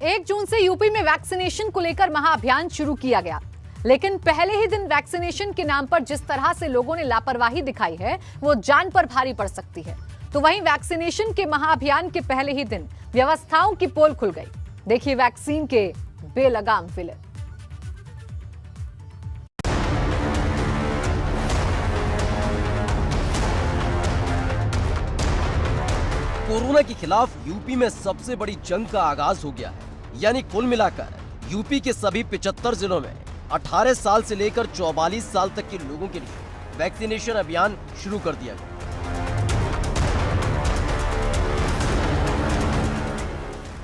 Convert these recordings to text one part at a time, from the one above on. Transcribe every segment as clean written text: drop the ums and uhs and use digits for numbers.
1 जून से यूपी में वैक्सीनेशन को लेकर महाअभियान शुरू किया गया, लेकिन पहले ही दिन वैक्सीनेशन के नाम पर जिस तरह से लोगों ने लापरवाही दिखाई है वो जान पर भारी पड़ सकती है। तो वहीं वैक्सीनेशन के महाअभियान के पहले ही दिन व्यवस्थाओं की पोल खुल गई। देखिए वैक्सीन के बेलगाम विलेन। कोरोना के खिलाफ यूपी में सबसे बड़ी जंग का आगाज हो गया है। यानी कुल मिलाकर यूपी के सभी 75 जिलों में 18 साल से लेकर 44 साल तक के लोगों के लिए वैक्सीनेशन अभियान शुरू कर दिया गया।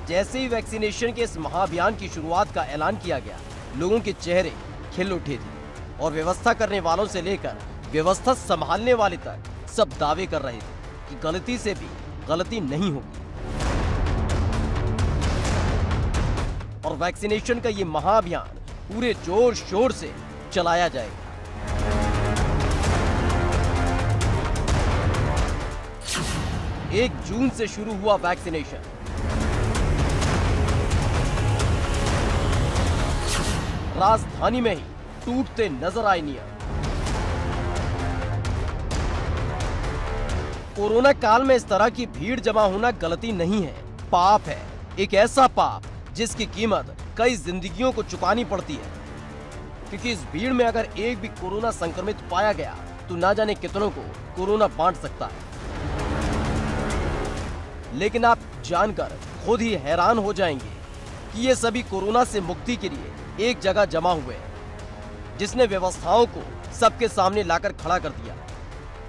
जैसे ही वैक्सीनेशन के इस महाअभियान की शुरुआत का ऐलान किया गया, लोगों के चेहरे खिल उठे थे और व्यवस्था करने वालों से लेकर व्यवस्था संभालने वाले तक सब दावे कर रहे थे कि गलती से भी गलती नहीं होगी और वैक्सीनेशन का ये महाअभियान पूरे जोर शोर से चलाया जाएगा। 1 जून से शुरू हुआ वैक्सीनेशन। राजधानी में ही टूटते नजर आए नियम। कोरोना काल में इस तरह की भीड़ जमा होना गलती नहीं है, पाप है। एक ऐसा पाप जिसकी कीमत कई जिंदगियों को चुकानी पड़ती है, क्योंकि इस भीड़ में अगर एक भी कोरोना संक्रमित पाया गया तो ना जाने कितनों को कोरोना बांट सकता है। लेकिन आप जानकर खुद ही हैरान हो जाएंगे कि ये सभी कोरोना से मुक्ति के लिए एक जगह जमा हुए हैं, जिसने व्यवस्थाओं को सबके सामने लाकर खड़ा कर दिया।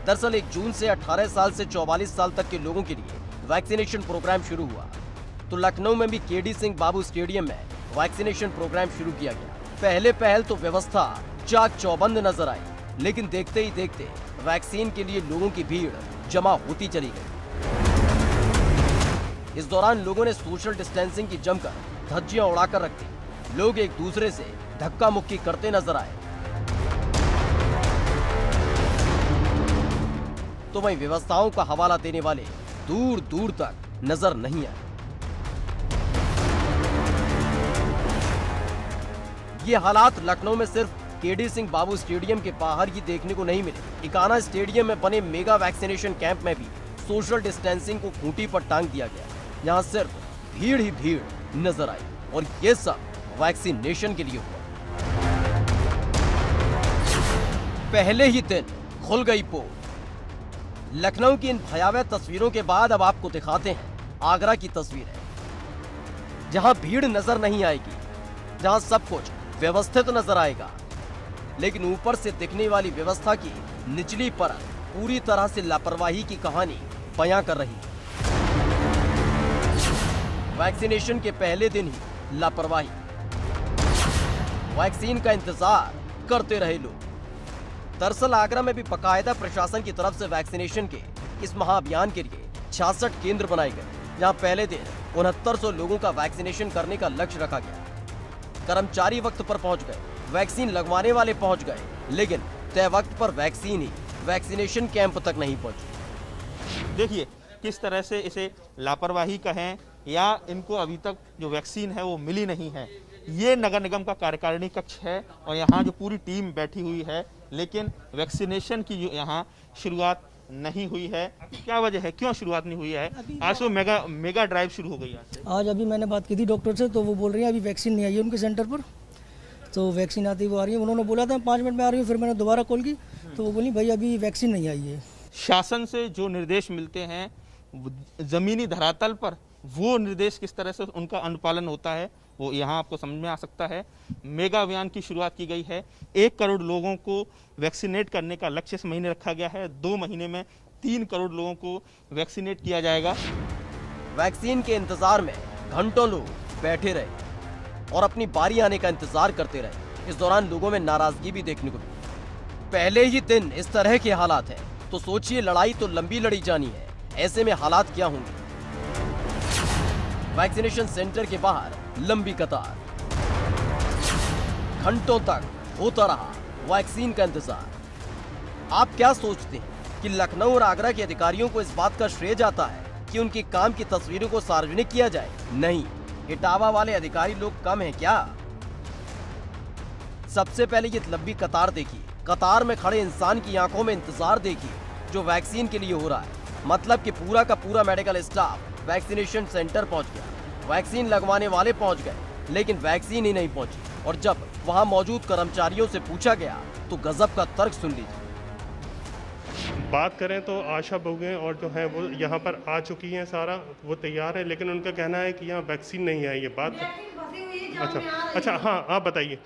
दरअसल 1 जून से 18 साल से 44 साल तक के लोगों के लिए वैक्सीनेशन प्रोग्राम शुरू हुआ। तो लखनऊ में भी केडी सिंह बाबू स्टेडियम में वैक्सीनेशन प्रोग्राम शुरू किया गया। पहले पहल तो व्यवस्था चाक चौबंद नजर आई, लेकिन देखते ही देखते वैक्सीन के लिए लोगों की भीड़ जमा होती चली गई। इस दौरान लोगों ने सोशल डिस्टेंसिंग की जमकर धज्जियां उड़ाकर रखी। लोग एक दूसरे से धक्का मुक्की करते नजर आए। तो वहीं व्यवस्थाओं का हवाला देने वाले दूर दूर तक नजर नहीं आए। ये हालात लखनऊ में सिर्फ केडी सिंह बाबू स्टेडियम के बाहर ही देखने को नहीं मिले। इकाना स्टेडियम में बने मेगा वैक्सीनेशन कैंप में भी सोशल डिस्टेंसिंग को खूंटी पर टांग दिया गया। यहाँ सिर्फ भीड़ ही भीड़ नजर आई और ये सब वैक्सीनेशन के लिए हुआ। पहले ही दिन खुल गई पोल। लखनऊ की इन भयावह तस्वीरों के बाद अब आपको दिखाते हैं आगरा की तस्वीरें, जहां भीड़ नजर नहीं आएगी, जहां सब कुछ व्यवस्थित नजर आएगा, लेकिन ऊपर से दिखने वाली व्यवस्था की निचली परत पूरी तरह से लापरवाही की कहानी बयां कर रही है। वैक्सीनेशन के पहले दिन ही लापरवाही। वैक्सीन का इंतजार करते रहे लोग। दरअसल आगरा में भी बाकायदा प्रशासन की तरफ से वैक्सीनेशन के इस महाअभियान के लिए 66 केंद्र बनाए गए, जहां पहले दिन 6900 लोगों का वैक्सीनेशन करने का लक्ष्य रखा गया। कर्मचारी वक्त पर पहुंच गए, वैक्सीन लगवाने वाले पहुंच गए, लेकिन तय वक्त पर वैक्सीन ही वैक्सीनेशन कैंप तक नहीं पहुंची। देखिए किस तरह से इसे लापरवाही कहें या इनको अभी तक जो वैक्सीन है वो मिली नहीं है। ये नगर निगम का कार्यकारिणी कक्ष है और यहाँ जो पूरी टीम बैठी हुई है, लेकिन वैक्सीनेशन की जो यहाँ शुरुआत नहीं हुई है। क्या वजह है, क्यों शुरुआत नहीं हुई है? आज तो मेगा ड्राइव शुरू हो गई है। आज अभी मैंने बात की थी डॉक्टर से, तो वो बोल रही है अभी वैक्सीन नहीं आई है उनके सेंटर पर। तो वैक्सीन आती वो आ रही है। उन्होंने बोला था 5 मिनट में आ रही हूँ, फिर मैंने दोबारा कॉल की तो वो बोली भाई अभी वैक्सीन नहीं आई है। शासन से जो निर्देश मिलते हैं जमीनी धरातल पर, वो निर्देश किस तरह से उनका अनुपालन होता है वो यहाँ आपको समझ में आ सकता है। मेगा अभियान की शुरुआत की गई है। 1 करोड़ लोगों को वैक्सीनेट करने का लक्ष्य इस महीने रखा गया है। 2 महीने में 3 करोड़ लोगों को वैक्सीनेट किया जाएगा। वैक्सीन के इंतजार में घंटों लोग बैठे रहे और अपनी बारी आने का इंतजार करते रहे। इस दौरान लोगों में नाराजगी भी देखने को मिली। पहले ही दिन इस तरह के हालात हैं तो सोचिए लड़ाई तो लंबी लड़ी जानी है। ऐसे में हालात क्या होंगे? वैक्सीनेशन सेंटर के बाहर लंबी कतार, घंटों तक होता रहा वैक्सीन का इंतजार। आप क्या सोचते हैं कि लखनऊ और आगरा के अधिकारियों को इस बात का श्रेय जाता है कि उनके काम की तस्वीरों को सार्वजनिक किया जाए? नहीं, इटावा वाले अधिकारी लोग कम हैं क्या? सबसे पहले ये लंबी कतार देखिए। कतार में खड़े इंसान की आंखों में इंतजार देखिए जो वैक्सीन के लिए हो रहा है। मतलब कि पूरा का पूरा मेडिकल स्टाफ वैक्सीनेशन सेंटर पहुंच गया। वैक्सीन लगवाने वाले पहुंच गए, लेकिन वैक्सीन ही नहीं पहुंची। और जब वहां मौजूद कर्मचारियों से पूछा गया तो गजब का तर्क सुन लीजिए। बात करें तो आशा बहुएं और जो है वो यहाँ पर आ चुकी हैं, सारा वो तैयार है, लेकिन उनका कहना है कि यहाँ वैक्सीन नहीं है। ये बात अच्छा, हाँ आप बताइए।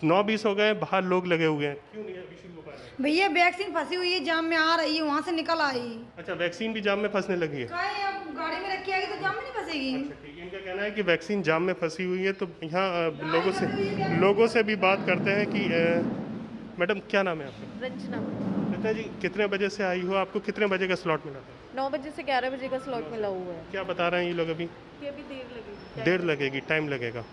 9-20 हो गए, बाहर लोग लगे हुए हैं, क्यों नहीं है अभी शुरू हो पाया? भैया वैक्सीन फंसी हुई है, जाम में आ रही है, वहाँ से निकल आई। अच्छा, वैक्सीन भी जाम में फंसने लगी है। अब गाड़ी में रखी आएगी तो जाम में नहीं फंसेगी। अच्छा, ठीक है। इनका कहना है कि वैक्सीन जाम में फंसी हुई है। तो यहाँ लोगों से भी बात करते हैं कि मैडम क्या नाम है आपका? रंजना। रंजना जी, कितने बजे से आई हो? आपको कितने बजे का स्लॉट मिला था? 9 बजे से 11 बजे का स्लॉट मिला हुआ है। क्या बता रहे हैं ये लोग अभी? कि अभी देर लगेगी। देर लगेगी, टाइम लगेगा।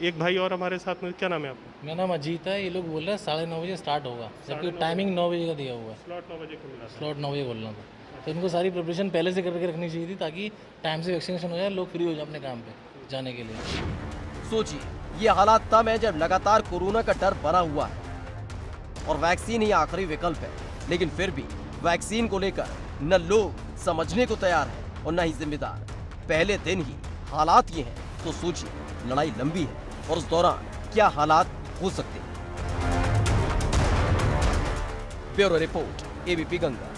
एक भाई और हमारे साथ में, क्या नाम है आपका? मेरा नाम अजीत है। ये लोग बोल रहे हैं 9:30 बजे स्टार्ट होगा, जबकि टाइमिंग 9 बजे का दिया हुआ है। स्लॉट 9 बजे को मिला था। स्लॉट 9 बजे बोलना था, तो इनको सारी प्रिपरेशन पहले से करके रखनी चाहिए थी ताकि टाइम से वैक्सीनेशन हो जाए, लोग फ्री हो जाए अपने काम पे जाने के लिए। सोचिए, ये हालात तब है जब लगातार कोरोना का डर बना हुआ है और वैक्सीन ही आखिरी विकल्प है। लेकिन फिर भी वैक्सीन को लेकर न लोग समझने को तैयार है और न ही जिम्मेदार। पहले दिन ही हालात ये हैं, तो सोचिए लड़ाई लंबी है और उस दौरान क्या हालात हो सकते हैं। Bureau report, ABP Ganga.